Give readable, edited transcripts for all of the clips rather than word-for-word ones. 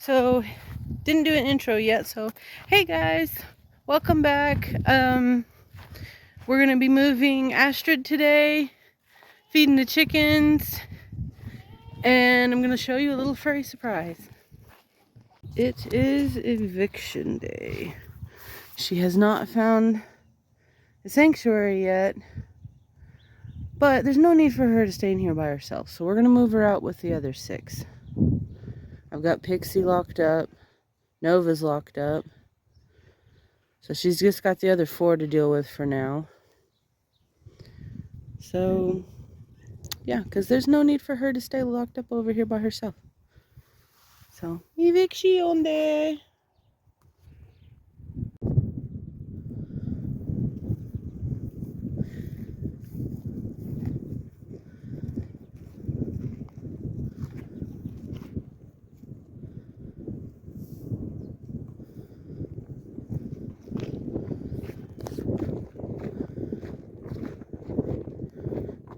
So, didn't do an intro yet, so hey guys, welcome back. We're gonna be moving Astrid today, feeding the chickens, and I'm gonna show you a little furry surprise. It is eviction day. She has not found a sanctuary yet, but there's no need for her to stay in here by herself, so we're gonna move her out with the other 6. I've got Pixie locked up, Nova's locked up, so she's just got the other 4 to deal with for now. So, yeah, because there's no need for her to stay locked up over here by herself. So, eviction day.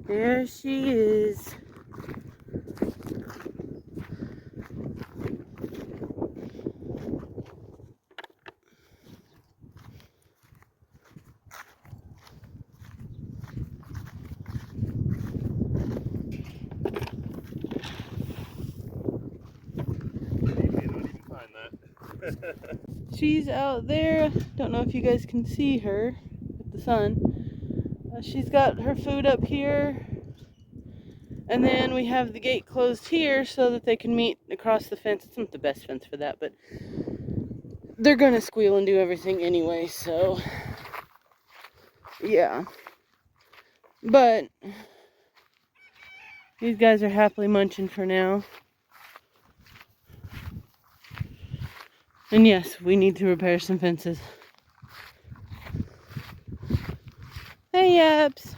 There she is. She's out there. Don't know if you guys can see her with the sun. She's got her food up here. And then we have the gate closed here so that they can meet across the fence. It's not the best fence for that, but they're gonna squeal and do everything anyway, so yeah. But these guys are happily munching for now. And yes, we need to repair some fences. Hey, yaps.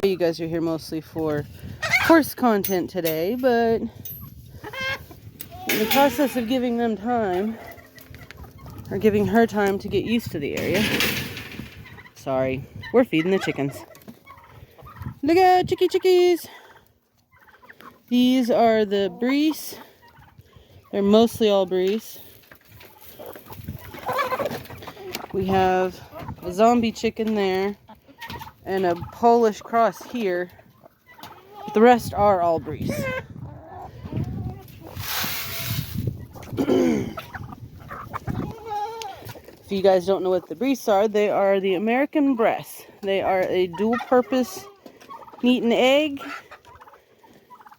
You guys are here mostly for horse content today, but in the process of giving them time, or giving her time to get used to the area. Sorry, we're feeding the chickens. Look at chickies. These are the Brees. They're mostly all Brees. We have a zombie chicken there and a Polish cross here. The rest are all Brees. If you guys don't know what the Brees are, they are the American breasts. They are a dual-purpose meat and egg,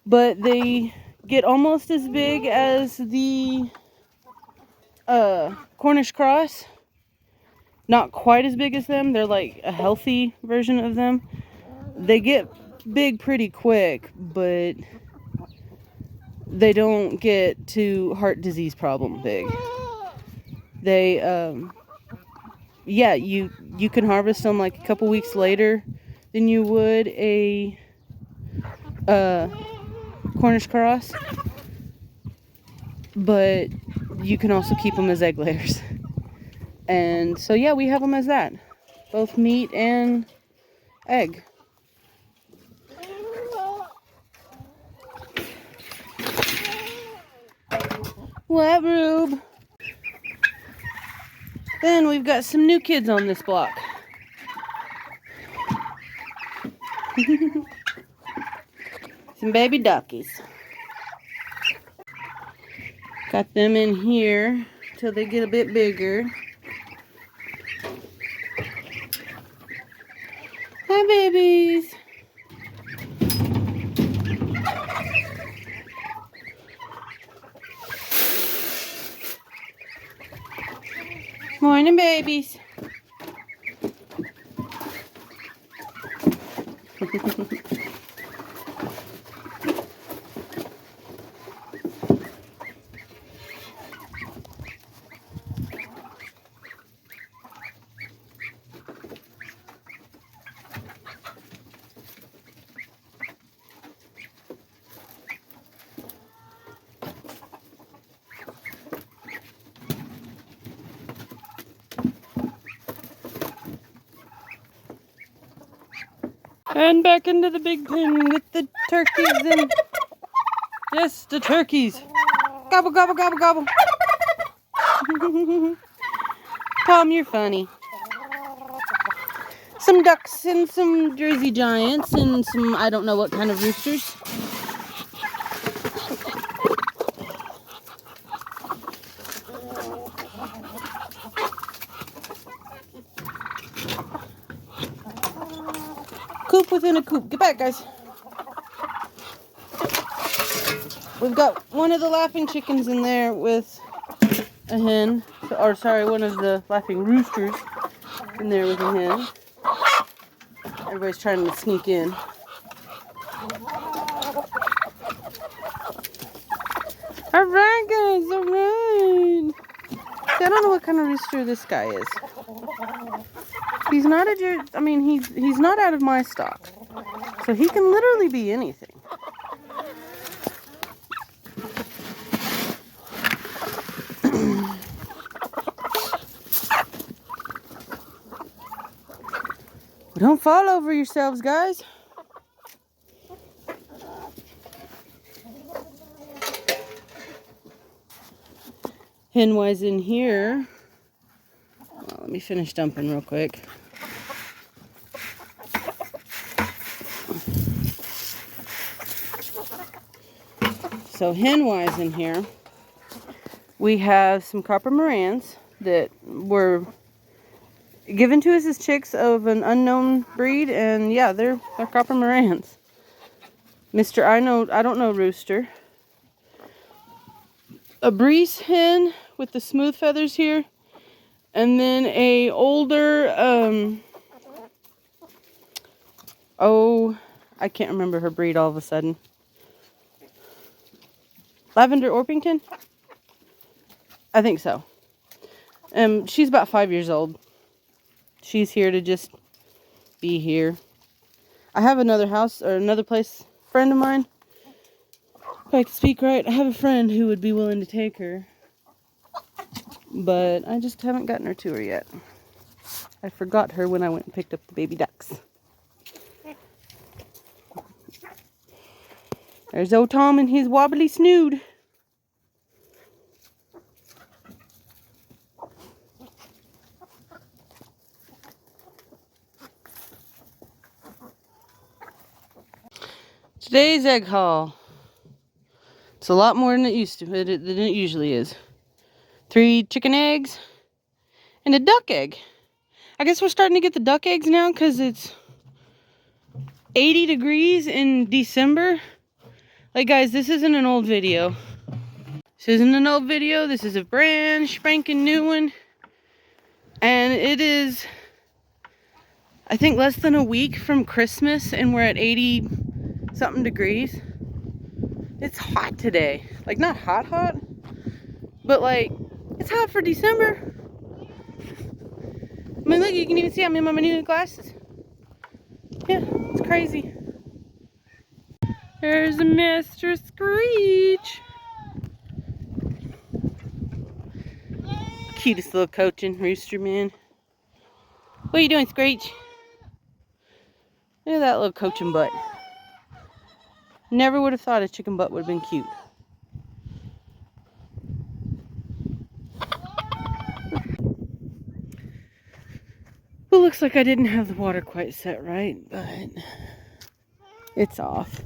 but they get almost as big as the Cornish cross. Not quite as big as them. They're like a healthy version of them. They get big pretty quick, but they don't get to heart disease problem big. They yeah, you can harvest them like a couple weeks later than you would a Cornish cross, but you can also keep them as egg layers. And so yeah, we have them as that, both meat and egg. What, Rube? Then we've got some new kids on this block. Some baby duckies. Got them in here till they get a bit bigger. Hi, babies. Morning, babies. And back into the big pen with the turkeys and... Yes, the turkeys. Gobble, gobble, gobble, gobble. Tom, you're funny. Some ducks and some Jersey Giants and some, I don't know what kind of roosters. Coop within a coop. Get back, guys. We've got one of the laughing chickens in there with a hen. Or sorry, one of the laughing roosters in there with a hen. Everybody's trying to sneak in. Alright, guys, alright. See, I don't know what kind of rooster this guy is. He's not he's not out of my stock. So he can literally be anything. Don't fall over yourselves, guys. Henwise in here. Well, let me finish dumping real quick. So henwise in here, we have some copper marans that were given to us as chicks of an unknown breed, and yeah, they're copper marans. I don't know rooster. A Breeze hen with the smooth feathers here, and then a older I can't remember her breed all of a sudden. Lavender Orpington? I think so. She's about 5 years old. She's here to just be here. I have another house, or another place, friend of mine. If I could speak right, I have a friend who would be willing to take her. But I just haven't gotten her to her yet. I forgot her when I went and picked up the baby ducks. There's old Tom and his wobbly snood. Today's egg haul. It's a lot more than it usually is. 3 chicken eggs and a duck egg. I guess we're starting to get the duck eggs now because it's 80 degrees in December. Like, guys, this isn't an old video. This isn't an old video. This is a brand spanking new one. And it is, I think, less than a week from Christmas, and we're at 80 something degrees. It's hot today. Like, not hot, but like, it's hot for December. I mean, look, you can even see I'm in my new glasses. Yeah, it's crazy. There's Mr. Screech. Cutest little coaching rooster, man. What are you doing, Screech? Look at that little coaching butt. Never would have thought a chicken butt would have been cute. Well, looks like I didn't have the water quite set right, but it's off.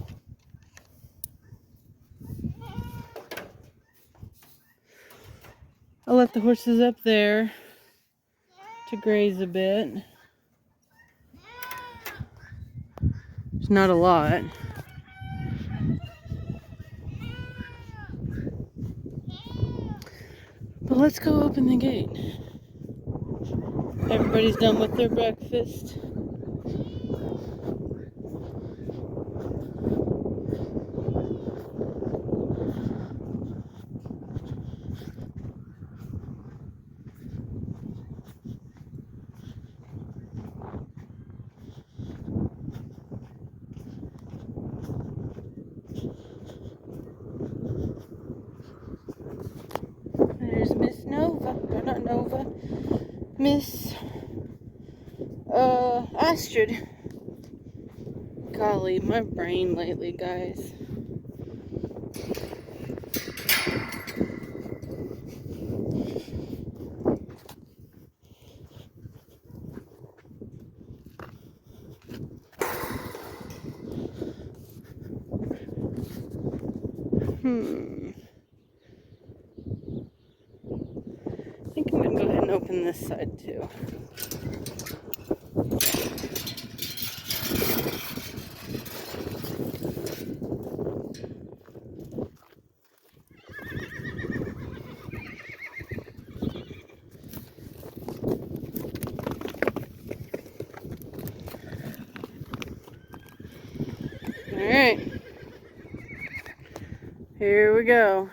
I'll let the horses up there to graze a bit. It's not a lot. But let's go open the gate. Everybody's done with their breakfast. There's Miss Nova, or not Nova, Miss Astrid. Golly, my brain lately, guys. I think I'm going to go ahead and open this side too. Alright. Here we go.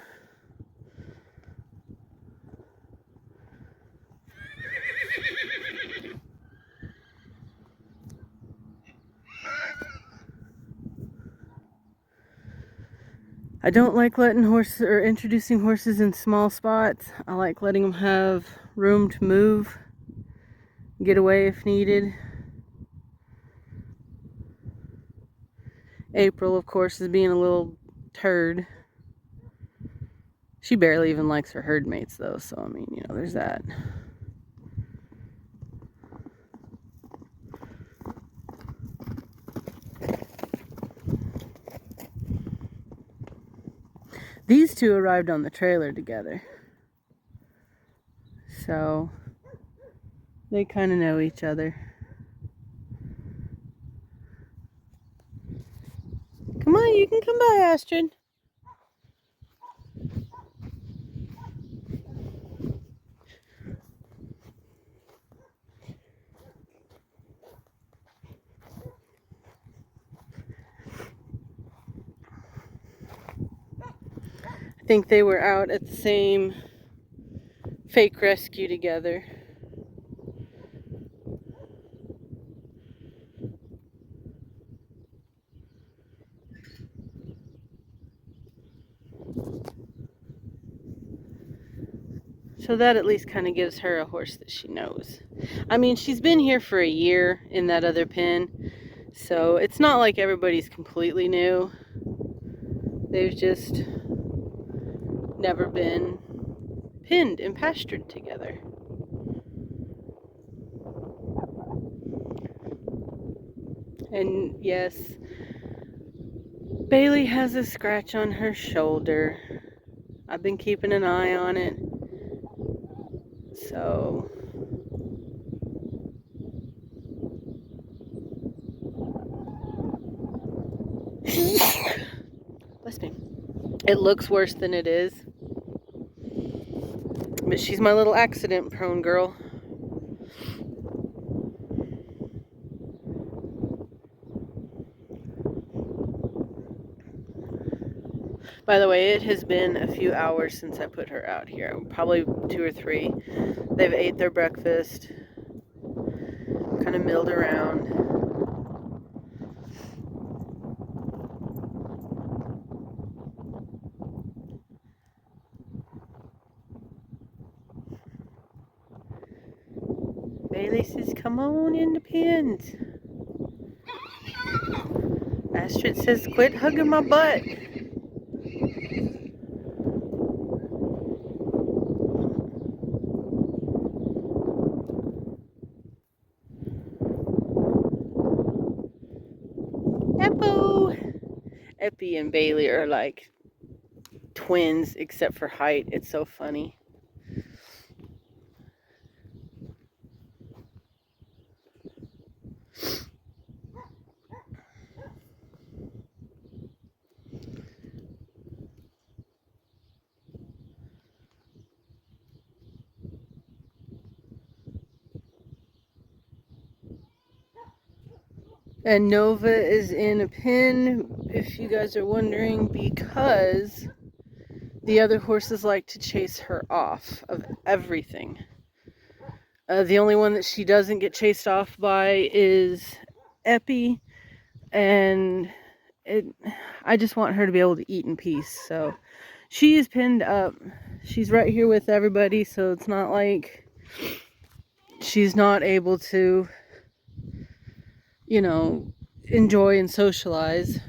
I don't like letting horses or introducing horses in small spots. I like letting them have room to move, get away if needed. April, of course, is being a little turd. She barely even likes her herd mates, though, so I mean, you know, there's that. These two arrived on the trailer together, so they kind of know each other. Come on, you can come by, Astrid. I think they were out at the same fake rescue together. So that at least kind of gives her a horse that she knows. I mean, she's been here for a year in that other pen, so it's not like everybody's completely new. They've just never been pinned and pastured together. And yes, Bailey has a scratch on her shoulder. I've been keeping an eye on it. So bless me. It looks worse than it is. But she's my little accident prone girl. By the way, it has been a few hours since I put her out here. Probably 2 or 3. They've ate their breakfast. Kind of milled around. Bailey says, come on in the pens. Astrid says, quit hugging my butt. Epi and Bailey are like twins except for height. It's so funny. And Nova is in a pen, if you guys are wondering, because the other horses like to chase her off of everything. The only one that she doesn't get chased off by is Epi, and I just want her to be able to eat in peace. So she is pinned up. She's right here with everybody, so it's not like she's not able to, you know, enjoy and socialize.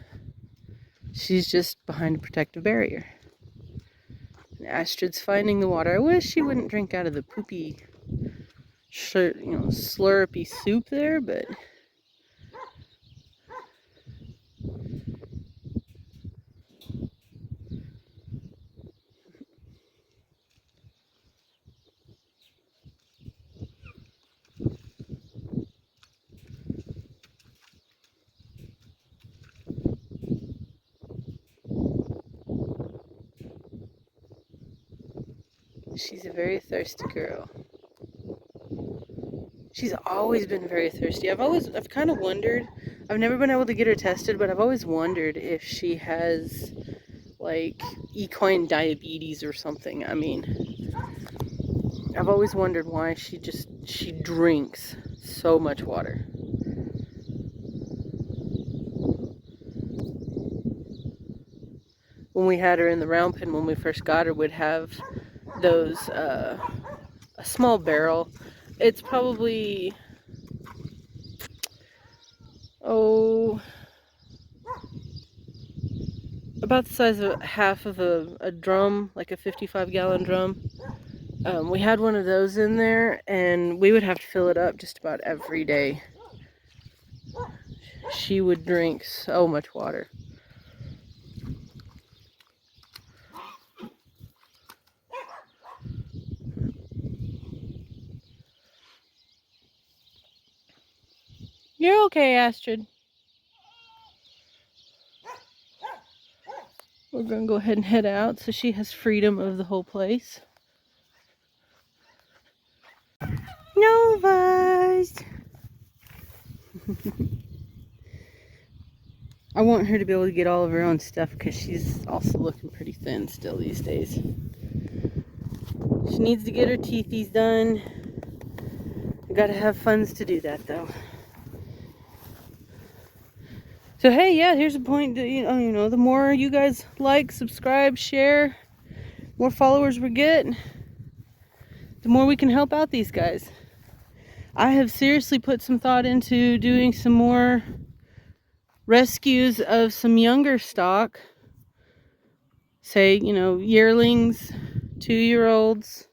She's just behind a protective barrier. And Astrid's finding the water. I wish she wouldn't drink out of the poopy, slurpy soup there, but she's a very thirsty girl. She's always been very thirsty. I've kind of wondered, I've never been able to get her tested, but I've always wondered if she has like equine diabetes or something. I mean, I've always wondered why she drinks so much water. When we had her in the round pen, when we first got her, we'd have those, a small barrel. It's probably, about the size of half of a drum, like a 55-gallon drum. We had one of those in there, and we would have to fill it up just about every day. She would drink so much water. You're okay, Astrid. We're going to go ahead and head out so she has freedom of the whole place. Novas! I want her to be able to get all of her own stuff because she's also looking pretty thin still these days. She needs to get her teethies done. I gotta have funds to do that though. So hey, yeah, here's a point that, the more you guys like, subscribe, share, more followers we get, the more we can help out these guys. I have seriously put some thought into doing some more rescues of some younger stock. Say, yearlings, 2-year-olds,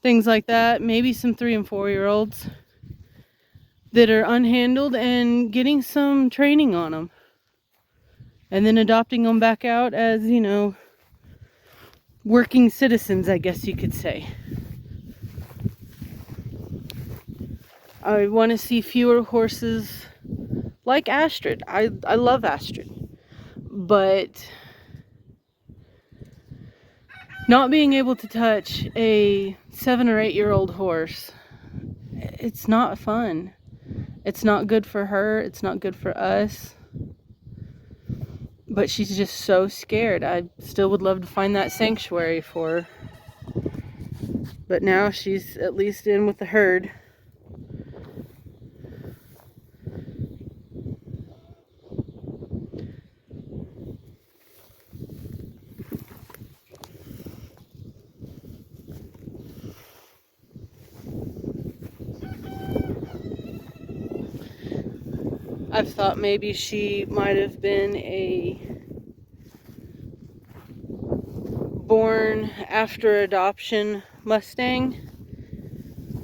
things like that. Maybe some 3- and 4-year-olds that are unhandled and getting some training on them. And then adopting them back out as, working citizens, I guess you could say. I want to see fewer horses like Astrid. I love Astrid. But not being able to touch a 7- or 8-year-old horse, it's not fun. It's not good for her. It's not good for us. But she's just so scared. I still would love to find that sanctuary for her. But now she's at least in with the herd. I've thought maybe she might have been a born after adoption Mustang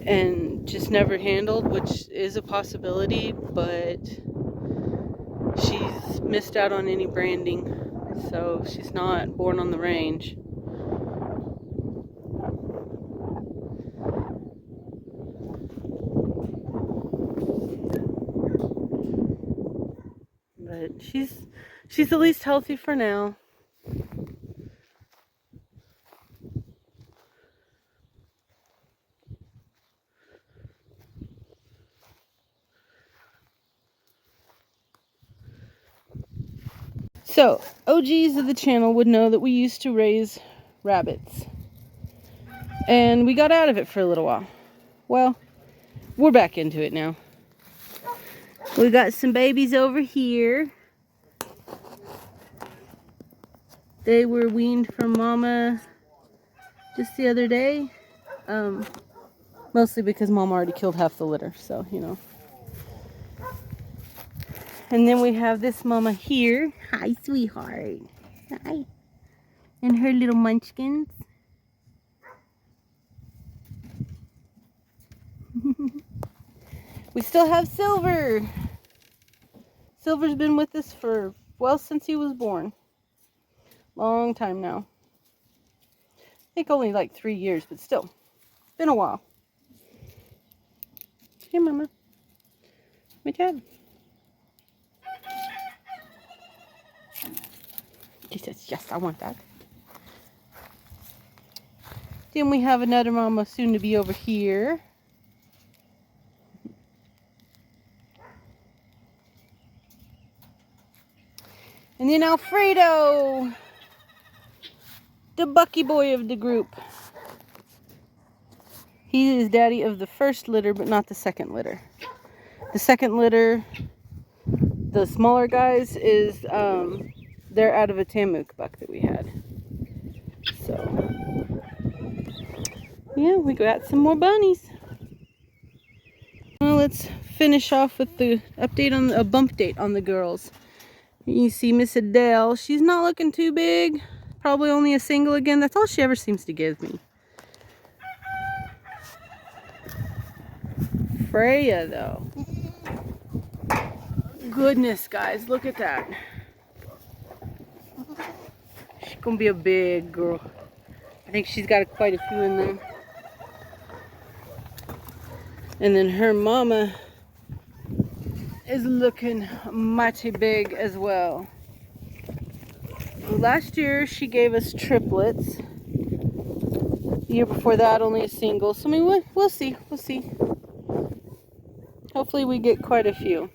and just never handled, which is a possibility, but she's missed out on any branding, so she's not born on the range. But she's at least healthy for now. So, OGs of the channel would know that we used to raise rabbits. And we got out of it for a little while. Well, we're back into it now. We got some babies over here. They were weaned from Mama just the other day. Mostly because Mom already killed half the litter, so, And then we have this mama here. Hi, sweetheart. Hi. And her little munchkins. We still have Silver. Silver's been with us for, well, since he was born. Long time now. I think only like 3 years, but still. It's been a while. Hey, Mama. My dad. He says, yes, I want that. Then we have another mama soon to be over here. And then Alfredo, the Bucky boy of the group. He is daddy of the first litter, but not the second litter. The second litter, the smaller guys, is they're out of a Tamuk buck that we had. So yeah, we got some more bunnies. Well, let's finish off with the update on a bump date on the girls. You see Miss Adele, she's not looking too big. Probably only a single again. That's all she ever seems to give me. Freya, though. Goodness, guys, look at that. She's gonna be a big girl. I think she's got quite a few in there. And then her mama is looking mighty big as well. Last year she gave us triplets. The year before that only a single. So I mean, we'll see. We'll see. Hopefully we get quite a few.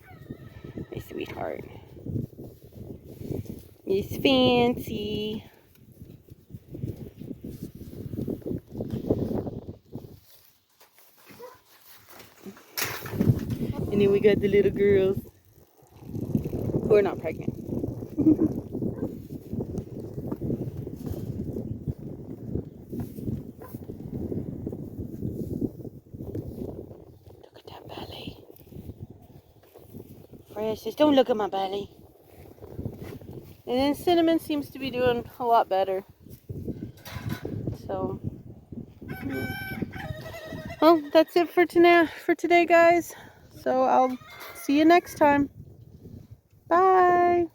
My sweetheart. It's fancy. And then we got the little girls who are not pregnant. Look at that belly. Freya says, don't look at my belly. And then Cinnamon seems to be doing a lot better. So, well, that's it for today, guys. So I'll see you next time. Bye.